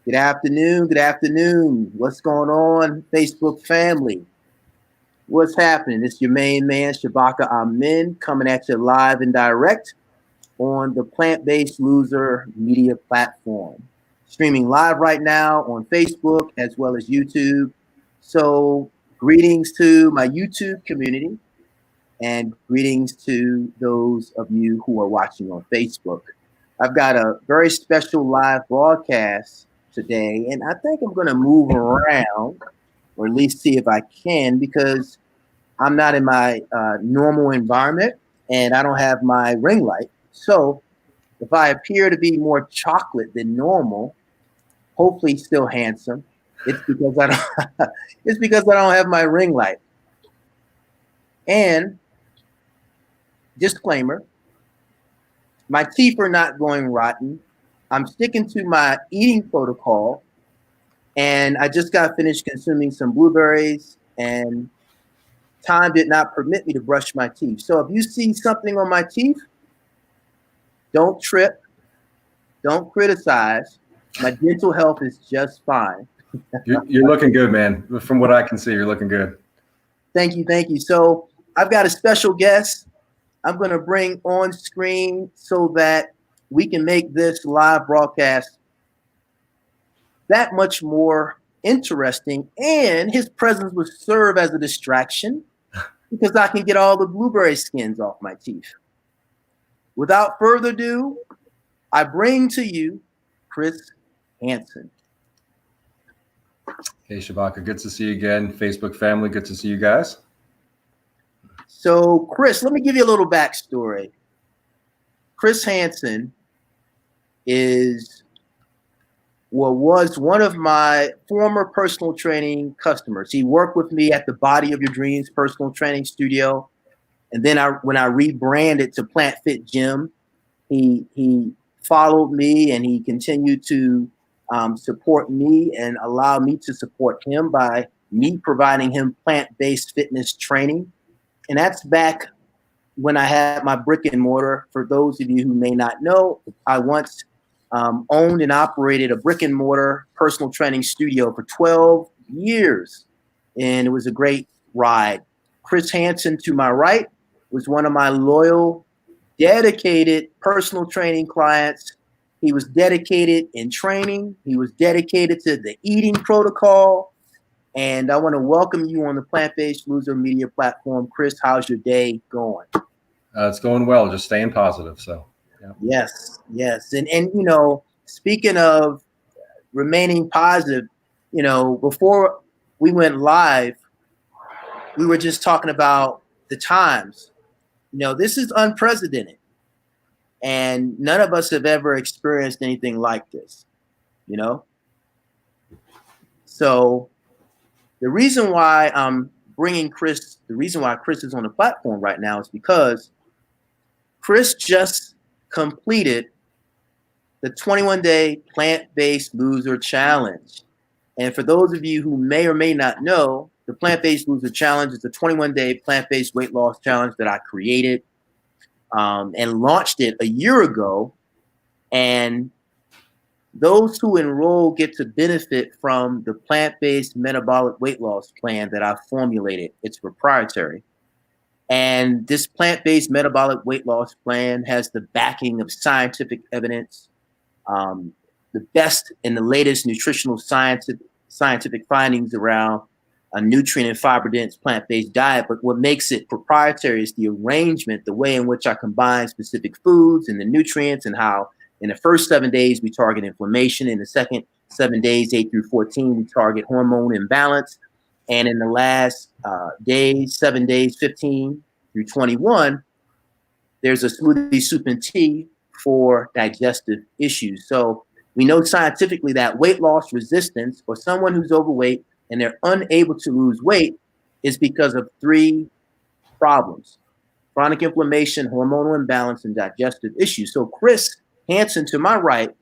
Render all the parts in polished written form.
Good afternoon. Good afternoon. What's going on, Facebook family? What's happening? It's your main man, Shabaka Amin, coming at you live and direct on the PlantBased Loser media platform. Streaming live right now on Facebook as well as YouTube. So, greetings to my YouTube community and greetings to those of you who are watching on Facebook. I've got a very special live broadcast today, and I think I'm going to move around, or at least see if I can, because I'm not in my normal environment and I don't have my ring light. So if I appear to be more chocolate than normal, hopefully still handsome, it's because I don't. It's because I don't have my ring light. And disclaimer: my teeth are not going rotten. I'm sticking to my eating protocol, and I just got finished consuming some blueberries, and time did not permit me to brush my teeth. So if you see something on my teeth, don't trip, don't criticize. My dental health is just fine. You're looking good, man. From what I can see, you're looking good. Thank you, thank you. So I've got a special guest I'm going to bring on screen so that we can make this live broadcast that much more interesting, and his presence would serve as a distraction because I can get all the blueberry skins off my teeth. Without further ado, I bring to you Chris Hansen. Hey, Shabaka, good to see you again. Facebook family, good to see you guys. So, Chris, let me give you a little backstory. Chris Hansen was one of my former personal training customers. He worked with me at the Body of Your Dreams personal training studio. And then when I rebranded to Plant Fit Gym, he followed me and he continued to support me and allow me to support him by me providing him plant-based fitness training. And that's back when I had my brick and mortar. For those of you who may not know, I once owned and operated a brick and mortar personal training studio for 12 years. And it was a great ride. Chris Hansen to my right was one of my loyal, dedicated personal training clients. He was dedicated in training. He was dedicated to the eating protocol. And I want to welcome you on the PlantBased Loser media platform. Chris, how's your day going? It's going well, just staying positive. So, yeah. Yes. And you know, speaking of remaining positive, you know, before we went live, we were just talking about the times. You know, this is unprecedented. And none of us have ever experienced anything like this, you know? So the reason why I'm bringing Chris, the reason why Chris is on the platform right now is because Chris just completed the 21-day plant-based loser challenge. And for those of you who may or may not know, the plant-based loser challenge is a 21-day plant-based weight loss challenge that I created and launched it a year ago. And those who enroll get to benefit from the plant-based metabolic weight loss plan that I formulated. It's proprietary. And this plant-based metabolic weight loss plan has the backing of scientific evidence, the best and the latest nutritional scientific findings around a nutrient and fiber-dense plant-based diet. But what makes it proprietary is the arrangement, the way in which I combine specific foods and the nutrients, and how in the first 7 days we target inflammation. In the second 7 days, 8 through 14, we target hormone imbalance. And in the last days, 7 days, 15 through 21, there's a smoothie, soup, and tea for digestive issues. So we know scientifically that weight loss resistance, or someone who's overweight and they're unable to lose weight, is because of 3 problems: chronic inflammation, hormonal imbalance, and digestive issues. So Chris Hansen to my right,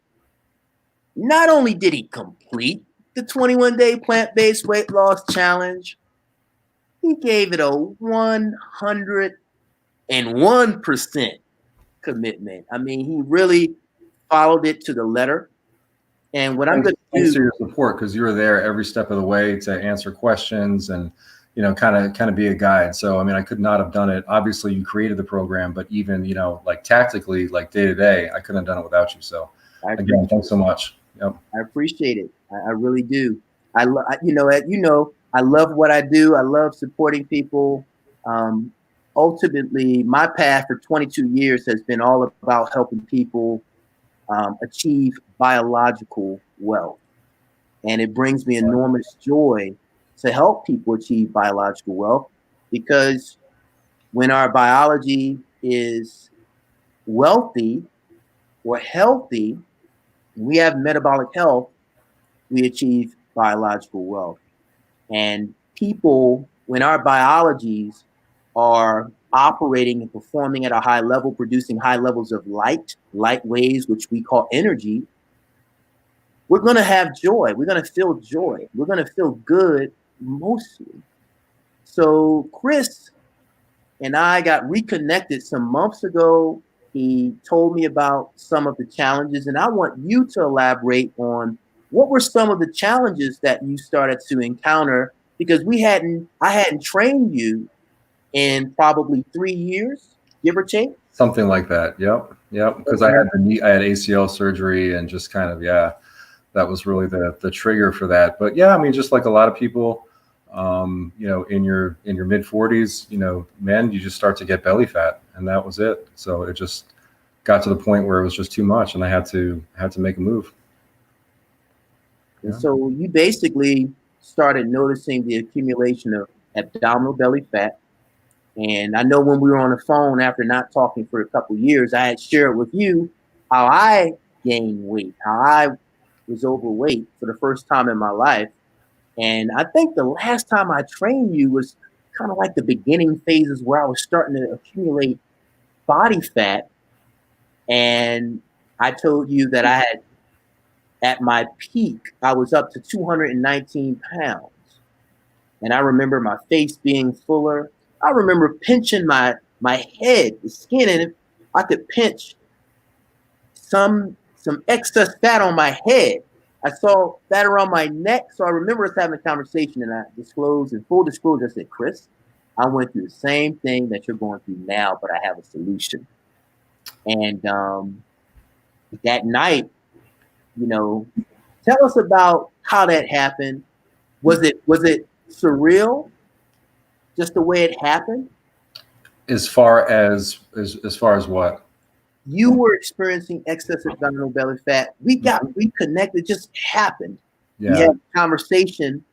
not only did he complete the 21-day plant-based weight loss challenge, he gave it a 101% commitment. I mean, he really followed it to the letter. And what I'm going to Thanks do, for your support, because you were there every step of the way to answer questions and, you know, kind of be a guide. So, I mean, I could not have done it. Obviously, you created the program, but even, you know, like tactically, like day to day, I couldn't have done it without you. So, again, thanks so much. Yep. I appreciate it. I really do. I love what I do. I love supporting people. Um, Ultimately, my path for 22 years has been all about helping people achieve biological wealth. And it brings me enormous joy to help people achieve biological wealth, because when our biology is wealthy or healthy, we have metabolic health, we achieve biological wealth. And people, when our biologies are operating and performing at a high level, producing high levels of light waves, which we call energy, we're going to have joy. We're going to feel joy. We're going to feel good mostly. So Chris and I got reconnected some months ago. He told me about some of the challenges, and I want you to elaborate on what were some of the challenges that you started to encounter, because I hadn't trained you in probably 3 years, give or take. Something like that. Yep. Yep. Because I had ACL surgery, and just kind of, yeah, that was really the trigger for that. But yeah, I mean, just like a lot of people, you know, in your mid 40s, you know, men, you just start to get belly fat, and that was it. So it just got to the point where it was just too much, and I had to make a move. And so you basically started noticing the accumulation of abdominal belly fat. And I know when we were on the phone after not talking for a couple of years, I had shared with you how I gained weight, how I was overweight for the first time in my life. And I think the last time I trained you was kind of like the beginning phases where I was starting to accumulate body fat. And I told you that at my peak, I was up to 219 pounds. And I remember my face being fuller. I remember pinching my head, the skin, and I could pinch some excess fat on my head. I saw fat around my neck. So I remember us having a conversation, and I disclosed, in full disclosure, I said, Chris, I went through the same thing that you're going through now, but I have a solution. And that night, you know, tell us about how that happened. Was it surreal, just the way it happened? As far as what? You were experiencing excess abdominal belly fat. We got reconnected, just happened. Yeah. We had a conversation,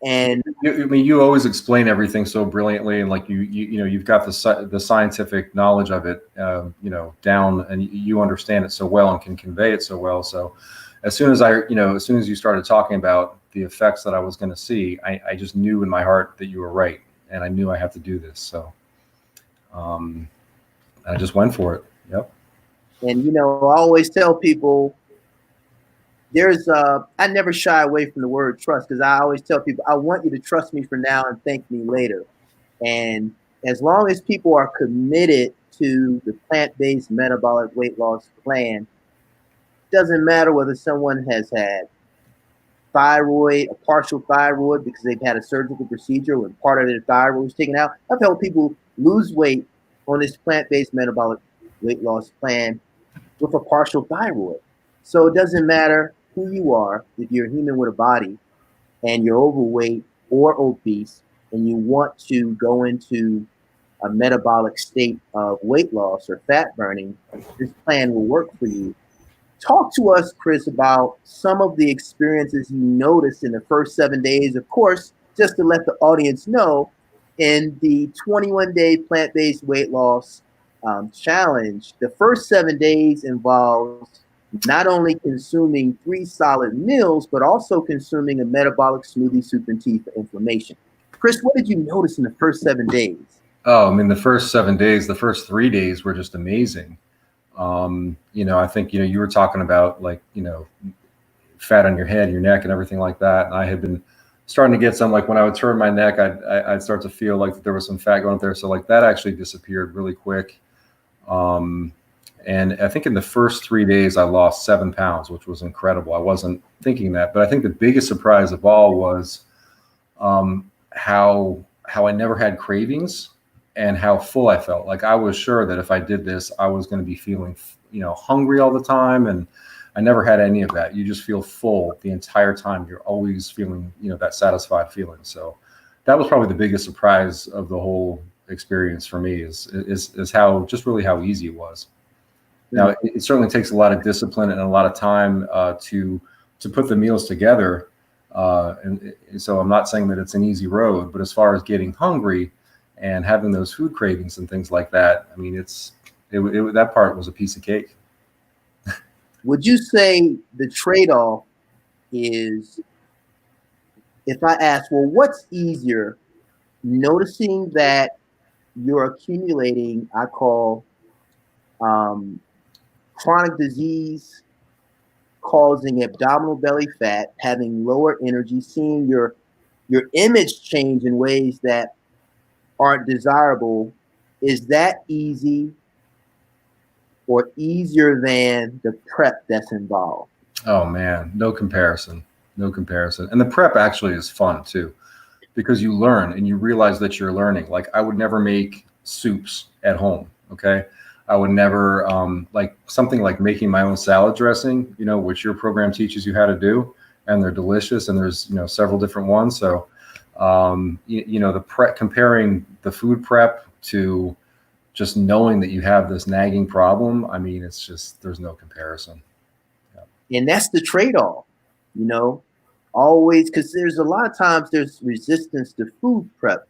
and you always explain everything so brilliantly, and like you know, you've got the scientific knowledge of it, you know, down, and you understand it so well and can convey it so well. So as soon as you started talking about the effects that I was going to see, I just knew in my heart that you were right, and I knew I had to do this. So I just went for it. Yep. And you know, I always tell people, I never shy away from the word trust, because I always tell people, I want you to trust me for now and thank me later. And as long as people are committed to the plant-based metabolic weight loss plan, it doesn't matter whether someone has had thyroid, a partial thyroid because they've had a surgical procedure when part of their thyroid was taken out. I've helped people lose weight on this plant-based metabolic weight loss plan with a partial thyroid. So it doesn't matter who you are, if you're a human with a body and you're overweight or obese and you want to go into a metabolic state of weight loss or fat burning, this plan will work for you. Talk to us, Chris, about some of the experiences you noticed in the first 7 days. Of course, just to let the audience know, in the 21-day plant-based weight loss challenge, the first 7 days involves not only consuming 3 solid meals, but also consuming a metabolic smoothie, soup, and tea for inflammation. Chris, what did you notice in the first 7 days? Oh, I mean, the first 7 days, the first 3 days were just amazing. You know, I think, you know, you were talking about, like, you know, fat on your head, your neck, and everything like that. And I had been starting to get some, like, when I would turn my neck, I'd start to feel like there was some fat going up there. So like that actually disappeared really quick. And I think in the first 3 days, I lost 7 pounds, which was incredible. I wasn't thinking that, but I think the biggest surprise of all was how I never had cravings and how full I felt. Like I was sure that if I did this, I was going to be feeling, hungry all the time. And I never had any of that. You just feel full the entire time. You're always feeling, that satisfied feeling. So that was probably the biggest surprise of the whole experience for me is how easy it was. Now, it certainly takes a lot of discipline and a lot of time to put the meals together. And so I'm not saying that it's an easy road, but as far as getting hungry and having those food cravings and things like that, I mean, that part was a piece of cake. Would you say the trade-off is, if I ask, well, what's easier, noticing that you're accumulating, I call chronic disease causing abdominal belly fat, having lower energy, seeing your image change in ways that aren't desirable, is that easy or easier than the prep that's involved? Oh man, no comparison. And the prep actually is fun too, because you learn and you realize that you're learning. Like I would never make soups at home. Okay. I would never like something like making my own salad dressing, which your program teaches you how to do, and they're delicious. And there's, several different ones. So, the prep, comparing the food prep to just knowing that you have this nagging problem. I mean, it's just, there's no comparison. Yeah. And that's the trade-off, always, because there's a lot of times there's resistance to food prep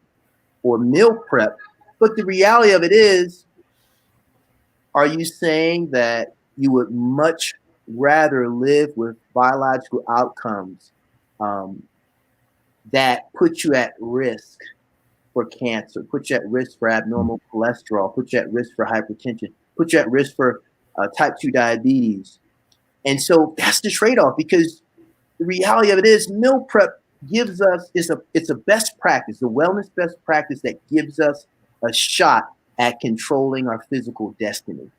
or meal prep. But the reality of it is, are you saying that you would much rather live with biological outcomes that put you at risk for cancer, put you at risk for abnormal cholesterol, put you at risk for hypertension, put you at risk for type 2 diabetes? And so that's the trade-off, because the reality of it is meal prep gives us, it's a best practice, a wellness best practice that gives us a shot at controlling our physical destiny.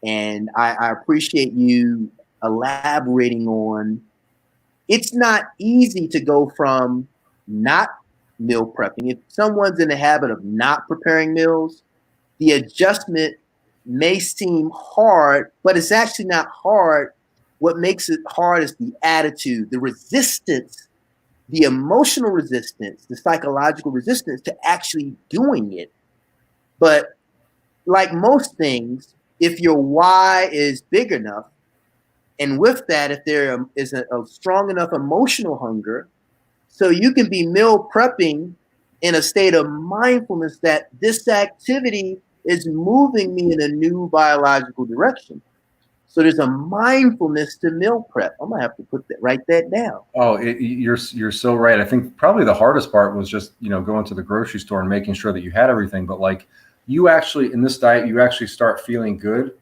And I appreciate you elaborating on, it's not easy to go from not meal prepping. If someone's in the habit of not preparing meals, the adjustment may seem hard, but it's actually not hard. What makes it hard is the attitude, the resistance, the emotional resistance, the psychological resistance to actually doing it. But like most things, if your why is big enough, and with that, if there is a strong enough emotional hunger, so you can be meal prepping in a state of mindfulness that this activity is moving me in a new biological direction. So there's a mindfulness to meal prep. I'm gonna have to write that down. Oh, you're so right. I think probably the hardest part was just going to the grocery store and making sure that you had everything. But like you actually in this diet, you actually start feeling good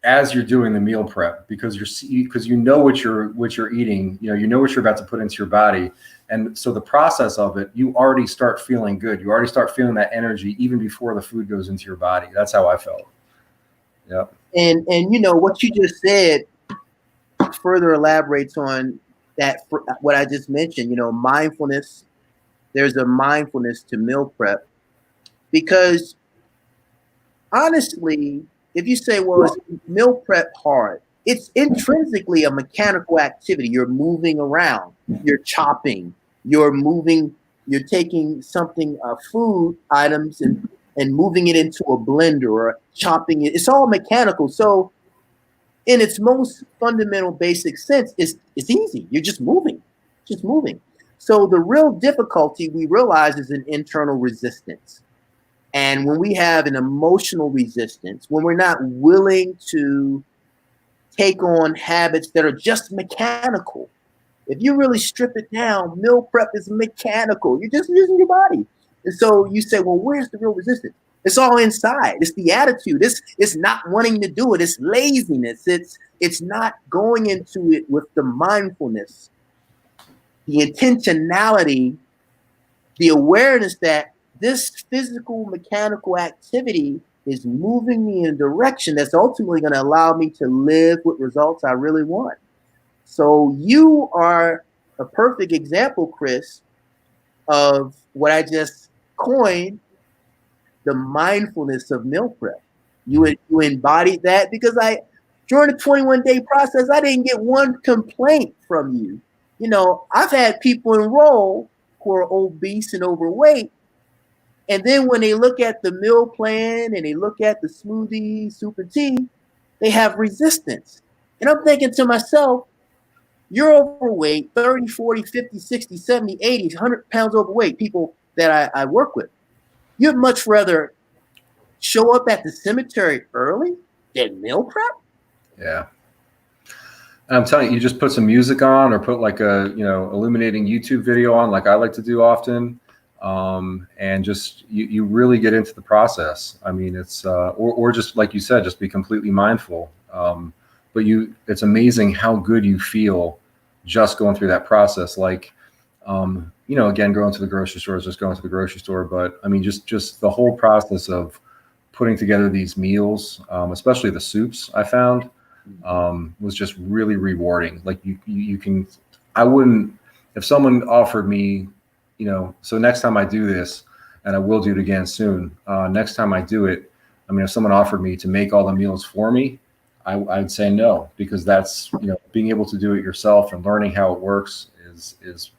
as you're doing the meal prep, because you know what you're eating. You know what you're about to put into your body, and so the process of it, you already start feeling good. You already start feeling that energy even before the food goes into your body. That's how I felt. Yeah. And what you just said further elaborates on that, what I just mentioned, mindfulness. There's a mindfulness to meal prep, because honestly, if you say, well, is meal prep hard? It's intrinsically a mechanical activity. You're moving around, you're chopping, you're moving, you're taking something, food items and moving it into a blender or chopping it. It's all mechanical. So in its most fundamental basic sense, it's easy. You're just moving. So the real difficulty we realize is an internal resistance. And when we have an emotional resistance, when we're not willing to take on habits that are just mechanical, if you really strip it down, meal prep is mechanical. You're just using your body. And so you say, well, where's the real resistance? It's all inside. It's the attitude. It's not wanting to do it. It's laziness. It's not going into it with the mindfulness, the intentionality, the awareness that this physical mechanical activity is moving me in a direction that's ultimately going to allow me to live with results I really want. So you are a perfect example, Chris, of what I just coined, the mindfulness of meal prep. You embodied that because during the 21-day process, I didn't get one complaint from you. You know, I've had people enroll who are obese and overweight, and then when they look at the meal plan and they look at the smoothie, super tea, they have resistance. And I'm thinking to myself, you're overweight, 30, 40, 50, 60, 70, 80, 100 pounds overweight, people that I work with. You'd much rather show up at the cemetery early than meal prep? Yeah. And I'm telling you, you just put some music on or put like a, illuminating YouTube video on, like I like to do often. And just, you really get into the process. I mean, it's, or just like you said, just be completely mindful. But it's amazing how good you feel just going through that process. Like, again, going to the grocery store is just going to the grocery store. But I mean, just the whole process of putting together these meals, especially the soups I found, was just really rewarding. Like I wouldn't, if someone offered me, so next time I do this, and I will do it again soon, next time I do it, I mean, if someone offered me to make all the meals for me, I'd say no, because that's, being able to do it yourself and learning how it works is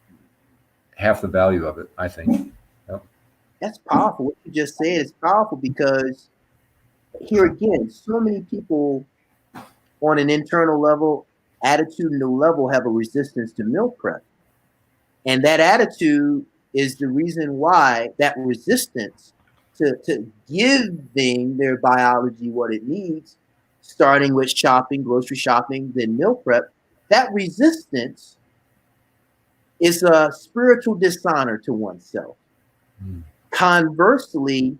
half the value of it, I think. Yep. That's powerful. What you just said is powerful because here again, so many people on an internal level, attitudinal level, have a resistance to meal prep. And that attitude is the reason why that resistance to giving their biology what it needs, starting with shopping, grocery shopping, then meal prep, that resistance is a spiritual dishonor to oneself. Mm. Conversely,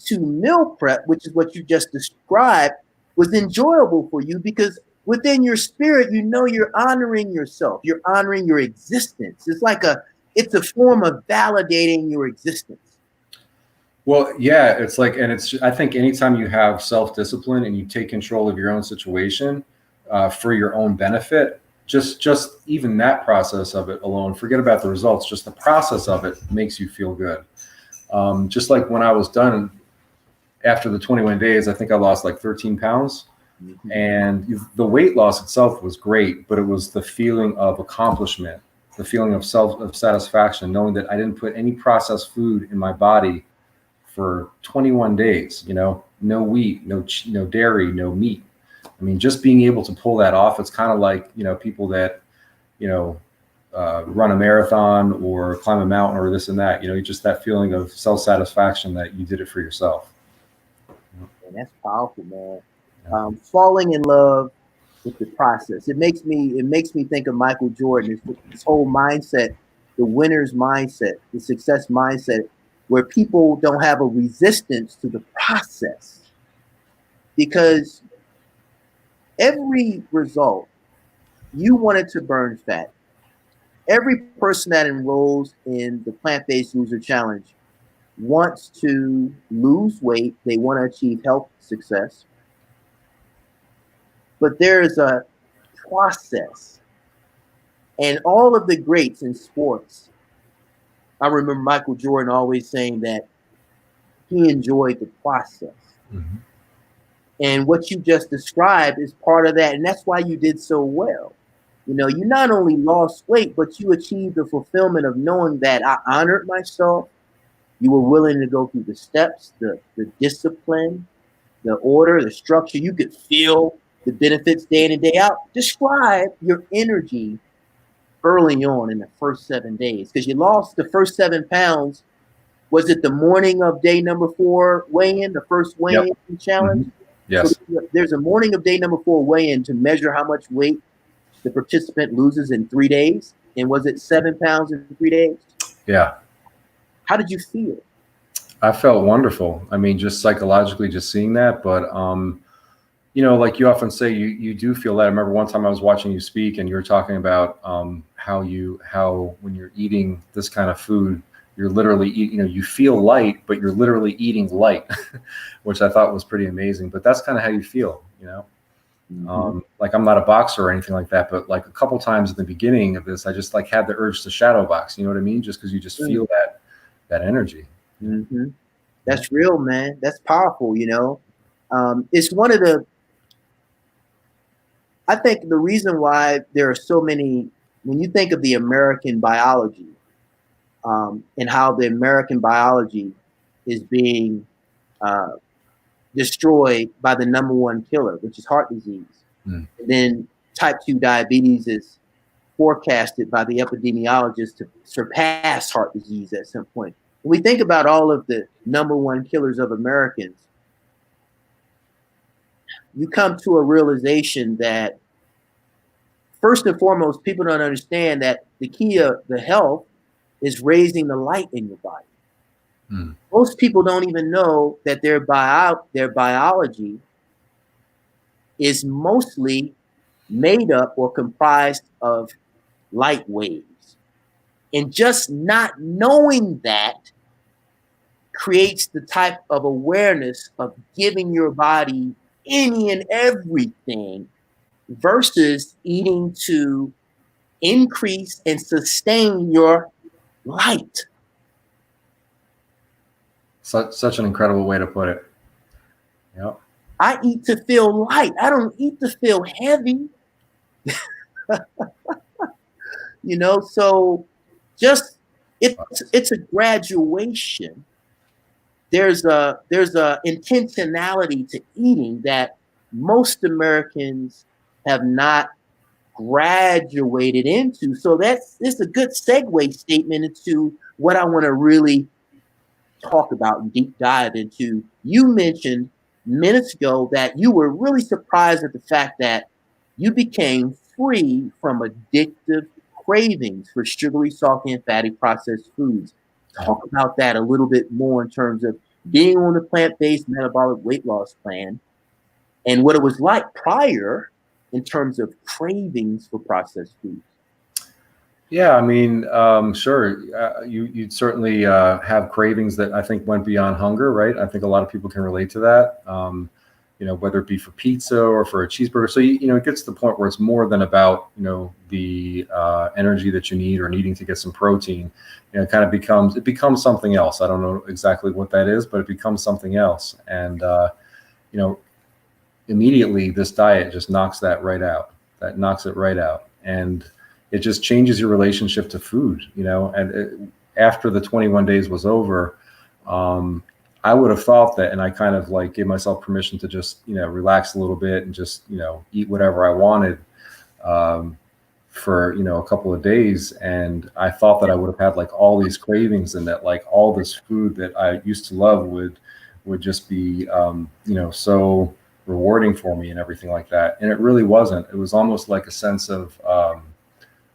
to meal prep, which is what you just described, was enjoyable for you because within your spirit, you're honoring yourself. You're honoring your existence. It's a form of validating your existence. Well, yeah, it's like, and I think anytime you have self-discipline and you take control of your own situation for your own benefit, just even that process of it alone, forget about the results, just the process of it makes you feel good. Just like when I was done after the 21 days, I think I lost like 13 pounds. Mm-hmm. And the weight loss itself was great, but it was the feeling of accomplishment, the feeling of satisfaction, knowing that I didn't put any processed food in my body for 21 days, no wheat, no dairy, no meat. I mean, just being able to pull that off, it's kind of like, people that, run a marathon or climb a mountain or this and that, just that feeling of self-satisfaction that you did it for yourself. And that's powerful, man. Falling in love with the process. It makes me think of Michael Jordan, this whole mindset, the winner's mindset, the success mindset, where people don't have a resistance to the process. Because every result, you wanted to burn fat. Every person that enrolls in the Plant-Based Loser Challenge wants to lose weight. They want to achieve health success. But there is a process. And all of the greats in sports, I remember Michael Jordan always saying that he enjoyed the process. Mm-hmm. And what you just described is part of that. And that's why you did so well. You not only lost weight, but you achieved the fulfillment of knowing that I honored myself. You were willing to go through the steps, the discipline, the order, the structure. You could feel the benefits day in and day out. Describe your energy early on in the first 7 days, because you lost the first 7 pounds. Was it the morning of day number 4 weigh-in, the first weigh-in challenge? Mm-hmm. Yes. So there's a morning of day number 4 weigh-in to measure how much weight the participant loses in 3 days. And was it 7 pounds in 3 days? Yeah. How did you feel? I felt wonderful. I mean, just psychologically, just seeing that. But, like you often say, you do feel that. I remember one time I was watching you speak and you were talking about how when you're eating this kind of food, literally you feel light, but you're literally eating light, which I thought was pretty amazing. But that's kind of how you feel, like I'm not a boxer or anything like that, but like a couple times at the beginning of this, I just like had the urge to shadow box. You know what I mean? Just because you just feel that energy. That's real, man. That's powerful. It's one of the. I think the reason why there are so many, when you think of the American biology, and how the American biology is being destroyed by the number one killer, which is heart disease. And then type 2 diabetes is forecasted by the epidemiologists to surpass heart disease at some point. When we think about all of the number one killers of Americans, you come to a realization that first and foremost, people don't understand that the key of the health is raising the light in your body. Most people don't even know that their biology is mostly made up or comprised of light waves. And just not knowing that creates the type of awareness of giving your body any and everything versus eating to increase and sustain your light. Such an incredible way to put it. Yep. I eat to feel light. I don't eat to feel heavy. So just it's a graduation. There's a intentionality to eating that most Americans have not graduated into. So it's a good segue statement into what I want to really talk about and deep dive into. You mentioned minutes ago that you were really surprised at the fact that you became free from addictive cravings for sugary, salty, and fatty processed foods. Talk about that a little bit more in terms of being on the plant-based metabolic weight loss plan and what it was like prior in terms of cravings for processed foods. Yeah, I mean, sure. You'd certainly have cravings that I think went beyond hunger, right? I think a lot of people can relate to that. Whether it be for pizza or for a cheeseburger. So it gets to the point where it's more than about the energy that you need or needing to get some protein. It becomes something else. I don't know exactly what that is, but it becomes something else. And immediately this diet just knocks that right out. That knocks it right out, and it just changes your relationship to food, and after the 21 days was over, I would have thought that, and I kind of like gave myself permission to just, relax a little bit and just, eat whatever I wanted for, a couple of days. And I thought that I would have had like all these cravings and that like all this food that I used to love would just be, so rewarding for me and everything like that. And it really wasn't. It was almost like a sense of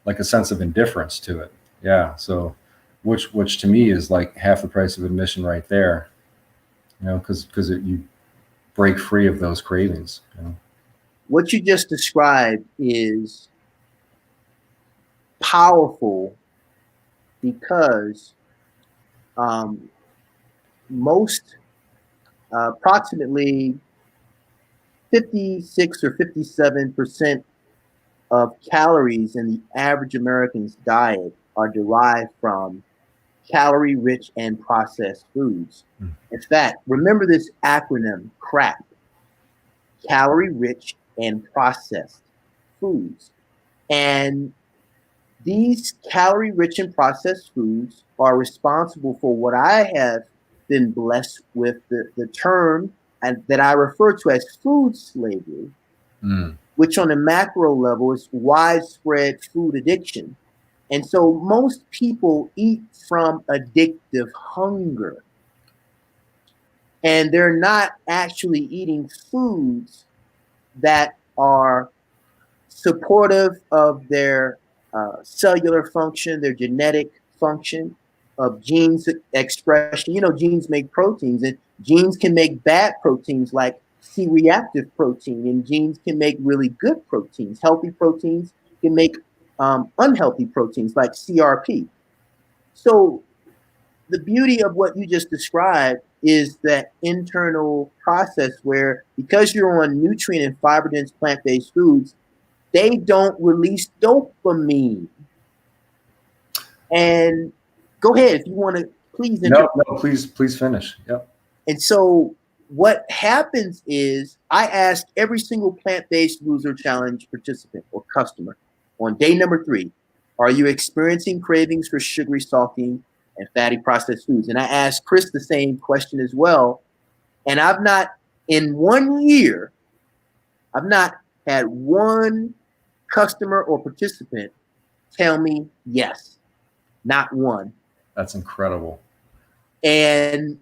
indifference to it. Yeah. So, which to me is like half the price of admission right there, because you break free of those cravings. What you just described is powerful because approximately 56 or 57% of calories in the average American's diet are derived from calorie-rich and processed foods. In fact, remember this acronym, CRAP, calorie-rich and processed foods. And these calorie-rich and processed foods are responsible for what I have been blessed with, the term that I refer to as food slavery, which on a macro level is widespread food addiction. And so most people eat from addictive hunger. And they're not actually eating foods that are supportive of their cellular function, their genetic function, of genes expression. Genes make proteins, and genes can make bad proteins like C-reactive protein, and genes can make really good proteins. Healthy proteins can make unhealthy proteins like CRP. So the beauty of what you just described is that internal process where, because you're on nutrient and fiber dense plant-based foods, they don't release dopamine. And go ahead if you want to, please. No, please finish. Yep. And so what happens is I ask every single plant-based loser challenge participant or customer on day number 3, are you experiencing cravings for sugary, salty, and fatty processed foods? And I asked Chris the same question as well. And I've not, in 1 year, I've not had one customer or participant tell me yes. Not one. That's incredible. And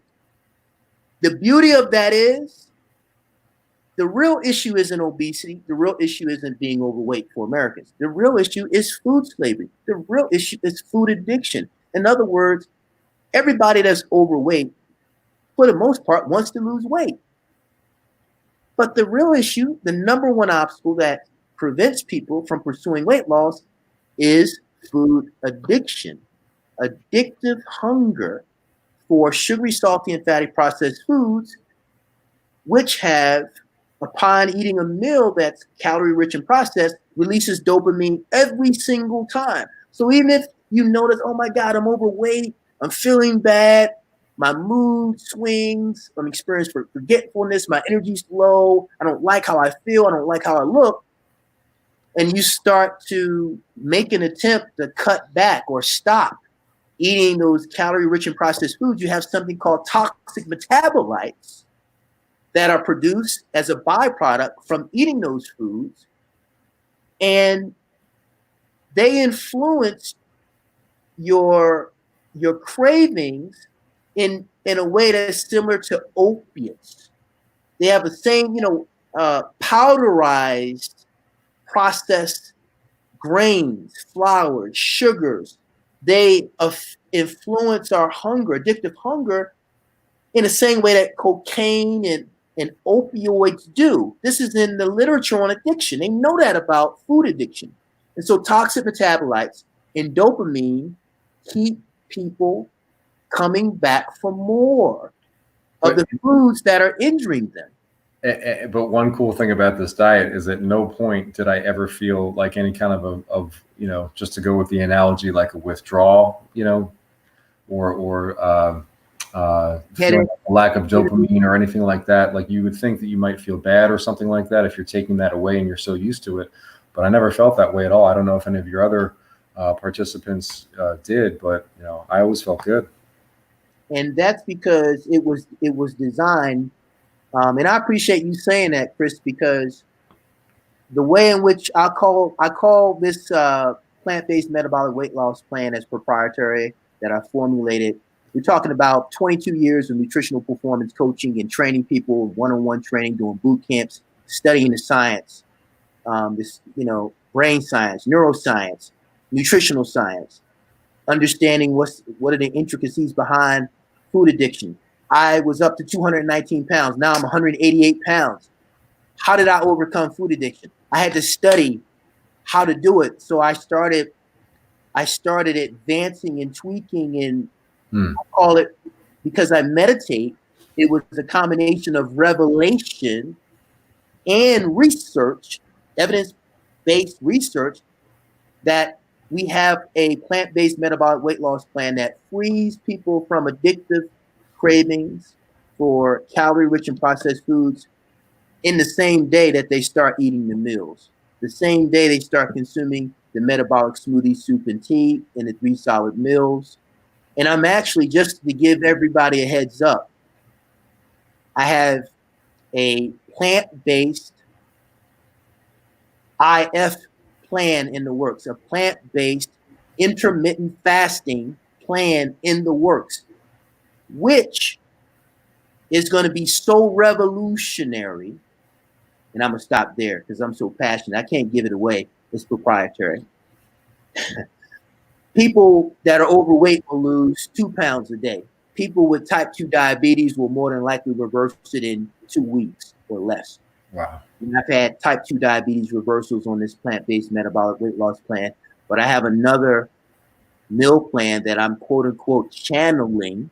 the beauty of that is the real issue isn't obesity. The real issue isn't being overweight for Americans. The real issue is food slavery. The real issue is food addiction. In other words, everybody that's overweight, for the most part, wants to lose weight. But the real issue, the number one obstacle that prevents people from pursuing weight loss is food addiction. Addictive hunger for sugary, salty, and fatty processed foods, which have, upon eating a meal that's calorie rich and processed, releases dopamine every single time. So even if you notice, oh my God, I'm overweight, I'm feeling bad, my mood swings, I'm experiencing forgetfulness, my energy's low, I don't like how I feel, I don't like how I look, and you start to make an attempt to cut back or stop eating those calorie-rich and processed foods, you have something called toxic metabolites that are produced as a byproduct from eating those foods, and they influence your cravings in a way that's similar to opiates. They have the same, powderized, processed grains, flours, sugars. They influence our hunger, addictive hunger, in the same way that cocaine and opioids do. This is in the literature on addiction. They know that about food addiction. And so toxic metabolites and dopamine keep people coming back for more of the foods that are injuring them. But one cool thing about this diet is at no point did I ever feel like any kind of just to go with the analogy, like a withdrawal, or feeling a lack of dopamine or anything like that. Like you would think that you might feel bad or something like that if you're taking that away and you're so used to it. But I never felt that way at all. I don't know if any of your other participants did, but I always felt good. And that's because it was designed. And I appreciate you saying that, Chris, because the way in which I call this plant-based metabolic weight loss plan as proprietary that I formulated. We're talking about 22 years of nutritional performance coaching and training people, one-on-one training, doing boot camps, studying the science, brain science, neuroscience, nutritional science, understanding what are the intricacies behind food addiction. I was up to 219 pounds. Now I'm 188 pounds. How did I overcome food addiction? I had to study how to do it. So I started advancing and tweaking, and I call it, because I meditate, it was a combination of revelation and research, evidence-based research, that we have a plant-based metabolic weight loss plan that frees people from addictive cravings for calorie-rich and processed foods in the same day that they start eating the meals, the same day they start consuming the metabolic smoothie, soup, and tea, and the 3 solid meals. And I'm actually, just to give everybody a heads up, I have a plant-based IF plan in the works, a plant-based intermittent fasting plan in the works, which is going to be so revolutionary. And I'm going to stop there because I'm so passionate. I can't give it away. It's proprietary. People that are overweight will lose 2 pounds a day. People with type 2 diabetes will more than likely reverse it in 2 weeks or less. Wow. And I've had type 2 diabetes reversals on this plant-based metabolic weight loss plan, but I have another meal plan that I'm quote unquote channeling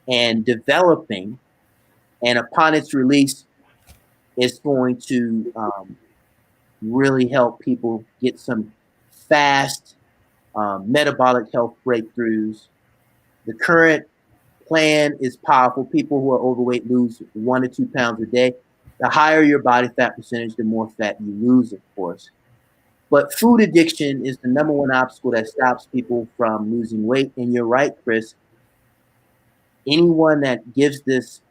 and developing. And upon its release, it's going to really help people get some fast metabolic health breakthroughs. The current plan is powerful. People who are overweight lose 1 to 2 pounds a day. The higher your body fat percentage, the more fat you lose, of course. But food addiction is the number one obstacle that stops people from losing weight. And you're right, Chris. Anyone that gives this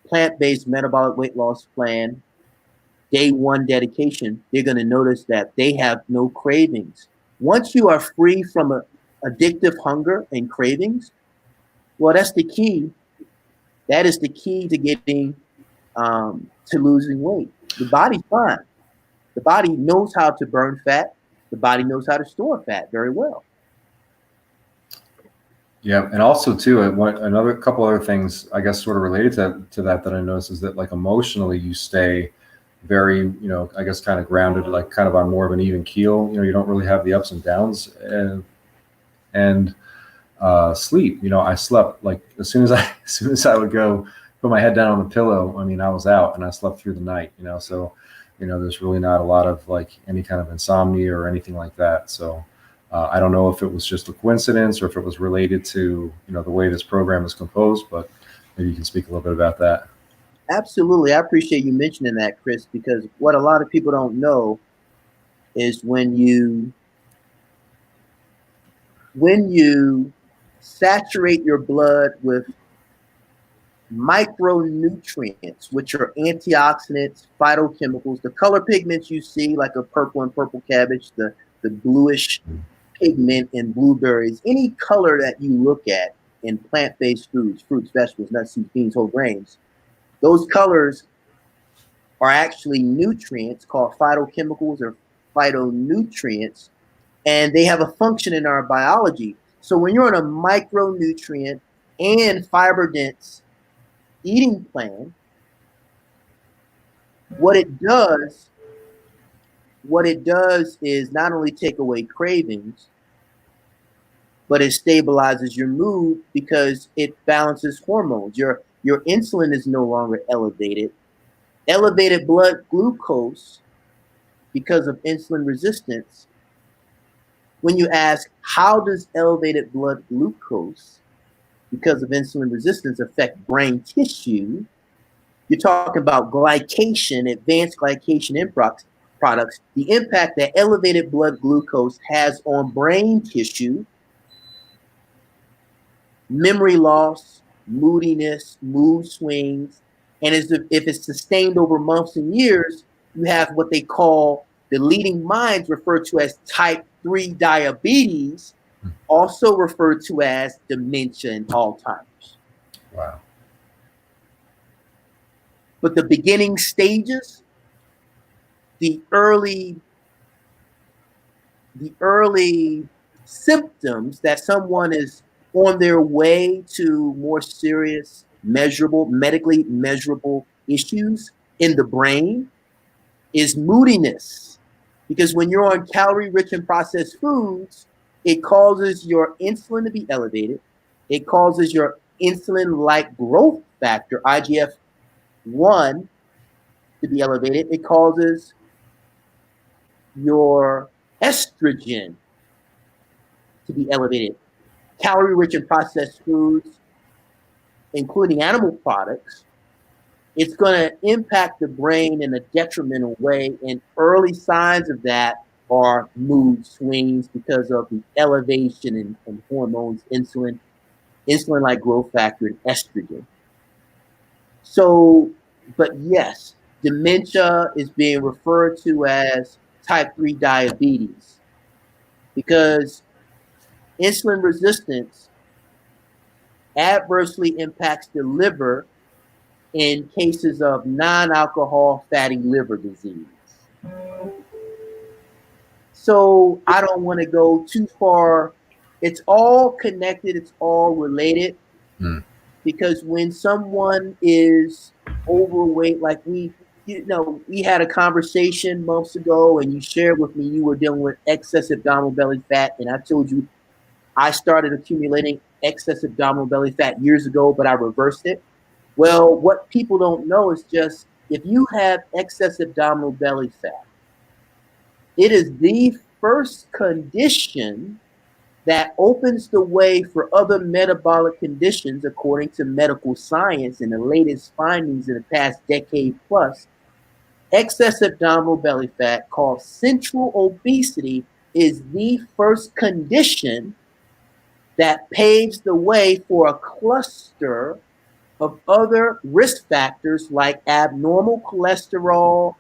plant-based metabolic weight loss plan day one dedication, they're going to notice that they have no cravings. Once you are free from addictive hunger and cravings, well, that's the key. That is the key to getting to losing weight. The body's fine. The body knows how to burn fat. The body knows how to store fat very well. Yeah, and also too, another couple other things, I guess, sort of related to that I noticed is that like emotionally you stay very, I guess kind of grounded, like kind of on more of an even keel. You don't really have the ups and downs, and sleep. I slept like as soon as I would go put my head down on the pillow. I mean, I was out and I slept through the night. So there's really not a lot of like any kind of insomnia or anything like that. So. I don't know if it was just a coincidence or if it was related to, the way this program is composed, but maybe you can speak a little bit about that. Absolutely. I appreciate you mentioning that, Chris, because what a lot of people don't know is when you saturate your blood with micronutrients, which are antioxidants, phytochemicals, the color pigments you see, like a purple and purple cabbage, the bluish pigment in blueberries, any color that you look at in plant-based foods, fruits, vegetables, nuts, seeds, beans, whole grains, those colors are actually nutrients called phytochemicals or phytonutrients, and they have a function in our biology. So when you're on a micronutrient and fiber-dense eating plan, what it does is not only take away cravings, but it stabilizes your mood because it balances hormones. Your insulin is no longer elevated. Elevated blood glucose because of insulin resistance. When you ask, how does elevated blood glucose because of insulin resistance affect brain tissue? You're talking about glycation, advanced glycation end products, the impact that elevated blood glucose has on brain tissue, memory loss, moodiness, mood swings, and if it's sustained over months and years, you have what they call, the leading minds refer to as type 3 diabetes, also referred to as dementia and Alzheimer's. Wow. But the beginning stages, the early symptoms that someone is on their way to more serious, medically measurable issues in the brain is moodiness. Because when you're on calorie-rich and processed foods, it causes your insulin to be elevated. It causes your insulin-like growth factor, IGF-1, to be elevated. It causes your estrogen to be elevated. Calorie-rich and processed foods, including animal products, it's going to impact the brain in a detrimental way. And early signs of that are mood swings because of the elevation in hormones, insulin-like growth factor, and estrogen. So, but yes, dementia is being referred to as type 3 diabetes because insulin resistance adversely impacts the liver in cases of non-alcohol fatty liver disease. So I don't want to go too far. It's all connected. It's all related. Because when someone is overweight, like we we had a conversation months ago, and you shared with me you were dealing with excess abdominal belly fat, and I told you I started accumulating excess abdominal belly fat years ago, but I reversed it. Well, what people don't know is just if you have excess abdominal belly fat, it is the first condition that opens the way for other metabolic conditions, according to medical science and the latest findings in the past decade plus. Excess abdominal belly fat, called central obesity, is the first condition that paves the way for a cluster of other risk factors like abnormal cholesterol,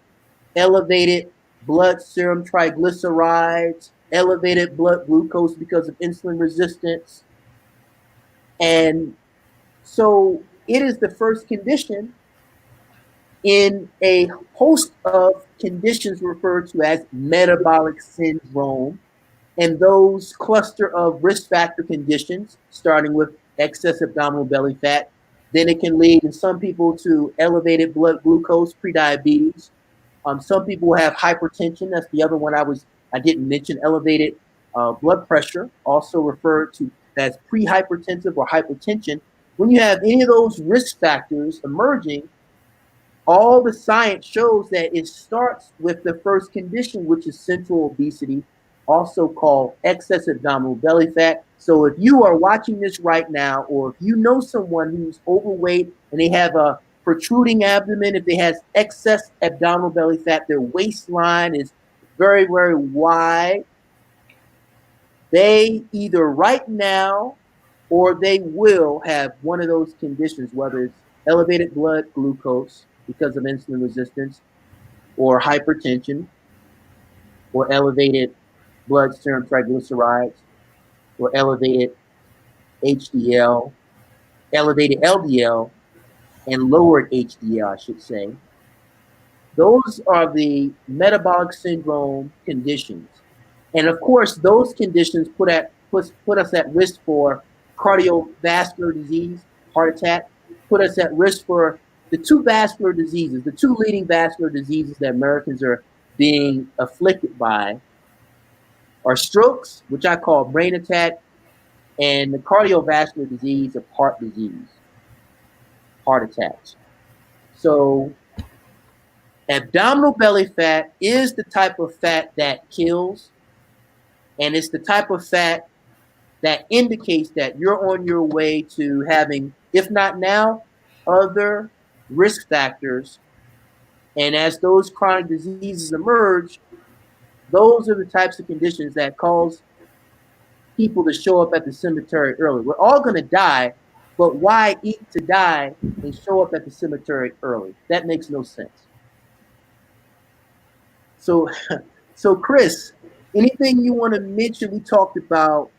elevated blood serum triglycerides, elevated blood glucose because of insulin resistance. And so it is the first condition in a host of conditions referred to as metabolic syndrome. And those cluster of risk factor conditions, starting with excess abdominal belly fat, then it can lead in some people to elevated blood glucose, prediabetes. Some people have hypertension. That's the other one I didn't mention. Elevated blood pressure, also referred to as prehypertensive or hypertension. When you have any of those risk factors emerging, all the science shows that it starts with the first condition, which is central obesity, also called excess abdominal belly fat. So if you are watching this right now, or if you know someone who's overweight and they have a protruding abdomen, if they have excess abdominal belly fat, their waistline is very, very wide, they either right now or they will have one of those conditions, whether it's elevated blood glucose because of insulin resistance, or hypertension, or elevated blood serum triglycerides, or elevated HDL, elevated LDL, and lowered HDL, I should say. Those are the metabolic syndrome conditions. And of course, those conditions put us at risk for cardiovascular disease, heart attack, put us at risk for the two vascular diseases, the two leading vascular diseases that Americans are being afflicted by are strokes, which I call brain attack, and the cardiovascular disease of heart disease, heart attacks. So abdominal belly fat is the type of fat that kills, and it's the type of fat that indicates that you're on your way to having, if not now, other risk factors. And as those chronic diseases emerge, those are the types of conditions that cause people to show up at the cemetery early. We're all going to die, but why eat to die and show up at the cemetery early? That makes no sense. So, Chris, anything you want to mention? We talked about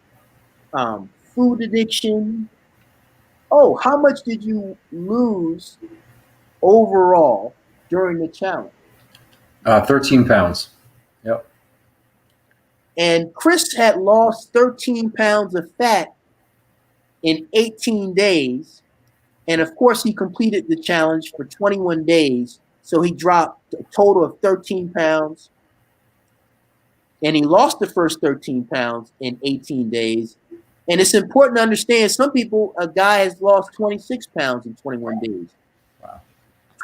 food addiction. Oh, how much did you lose overall during the challenge? 13 pounds. Yep. And Chris had lost 13 pounds of fat in 18 days. And of course, he completed the challenge for 21 days. So he dropped a total of 13 pounds. And he lost the first 13 pounds in 18 days. And it's important to understand, some people, a guy has lost 26 pounds in 21 days. Wow.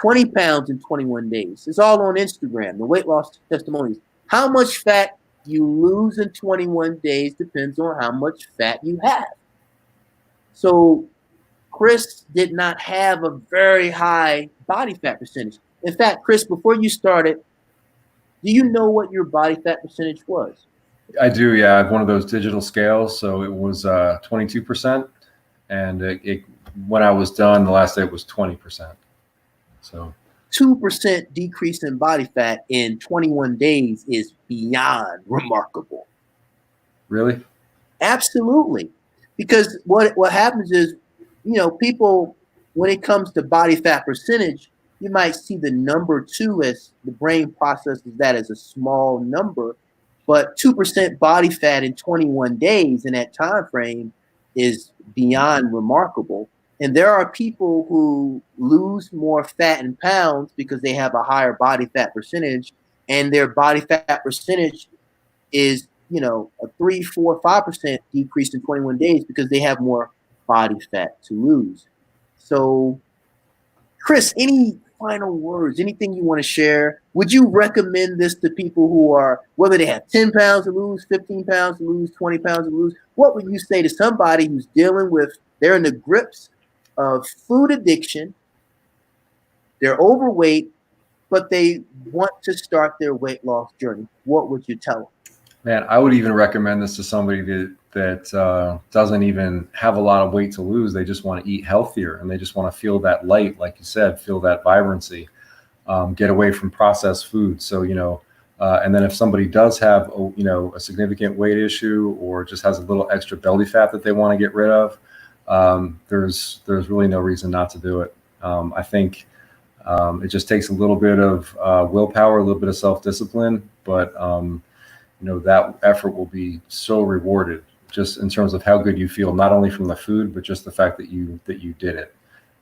20 pounds in 21 days. It's all on Instagram, the weight loss testimonies. How much fat you lose in 21 days depends on how much fat you have. So Chris did not have a very high body fat percentage. In fact, Chris, before you started, do you know what your body fat percentage was? I do, yeah. I have one of those digital scales, so it was 22%, and it when I was done, the last day it was 20%. So 2% decrease in body fat in 21 days is beyond remarkable. Really? Absolutely. Because what happens is, people, when it comes to body fat percentage, you might see the number 2 as the brain processes that as a small number, but 2% body fat in 21 days in that time frame is beyond remarkable. And there are people who lose more fat in pounds because they have a higher body fat percentage, and their body fat percentage is, a 3, 4, 5% decrease in 21 days because they have more body fat to lose. So, Chris, any final words, anything you want to share? Would you recommend this to people who are, whether they have 10 pounds to lose, 15 pounds to lose, 20 pounds to lose? What would you say to somebody who's dealing with, they're in the grips of food addiction, they're overweight, but they want to start their weight loss journey? What would you tell them? Man, I would even recommend this to somebody that doesn't even have a lot of weight to lose. They just want to eat healthier, and they just want to feel that light, like you said, feel that vibrancy, get away from processed food. So, and then if somebody does have, a significant weight issue or just has a little extra belly fat that they want to get rid of, there's really no reason not to do it. I think it just takes a little bit of willpower, a little bit of self-discipline, but that effort will be so rewarded just in terms of how good you feel, not only from the food, but just the fact that you did it.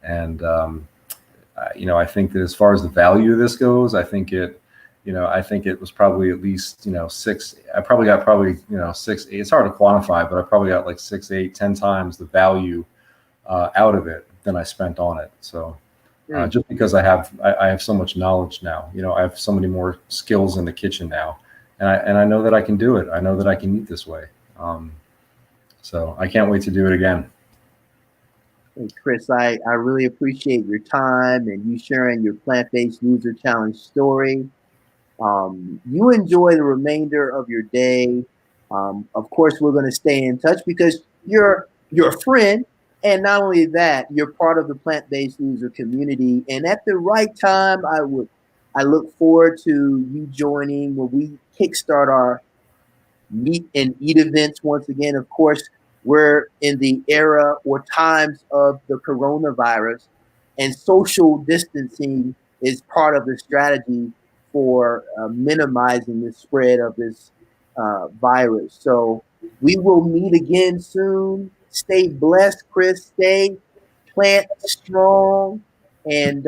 And, I think that as far as the value of this goes, I think it was probably at least, 6, I probably got 6, 8, it's hard to quantify, but I probably got like 6, 8, 10 times the value out of it than I spent on it. So just because I have so much knowledge now, I have so many more skills in the kitchen now. And I know that I can do it. I know that I can eat this way. So I can't wait to do it again. Hey, Chris, I really appreciate your time and you sharing your Plant-Based Loser Challenge story. You enjoy the remainder of your day. Of course, we're going to stay in touch because you're a friend. And not only that, you're part of the Plant-Based Loser community. And at the right time, I look forward to you joining when we kickstart our meet and eat events once again. Of course, we're in the era or times of the coronavirus, and social distancing is part of the strategy for minimizing the spread of this virus. So we will meet again soon. Stay blessed, Chris. Stay plant strong, and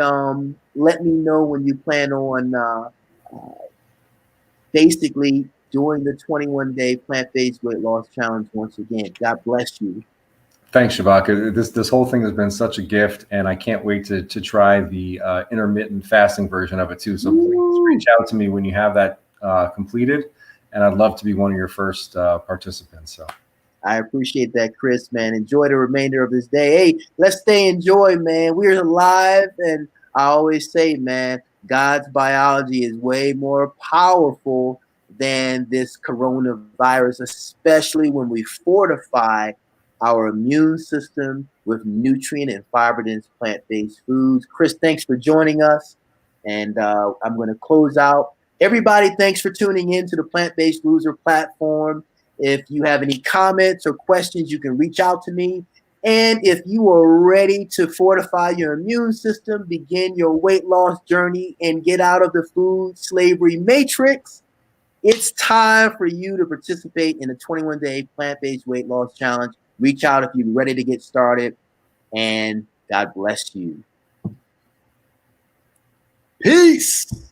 let me know when you plan on basically doing the 21-day plant-based weight loss challenge once again. God bless you. Thanks, Shabaka. This whole thing has been such a gift, and I can't wait to try the intermittent fasting version of it too. So please reach out to me when you have that completed, and I'd love to be one of your first participants. So I appreciate that, Chris, man. Enjoy the remainder of this day. Hey, let's stay in joy, man. We're alive, and I always say, man, God's biology is way more powerful than this coronavirus, especially when we fortify our immune system with nutrient and fiber-dense plant-based foods. Chris, thanks for joining us, and I'm going to close out. Everybody, thanks for tuning in to the Plant-Based Loser platform. If you have any comments or questions, you can reach out to me. And if you are ready to fortify your immune system, begin your weight loss journey, and get out of the food slavery matrix, it's time for you to participate in the 21-day plant-based weight loss challenge. Reach out if you're ready to get started, and God bless you. Peace.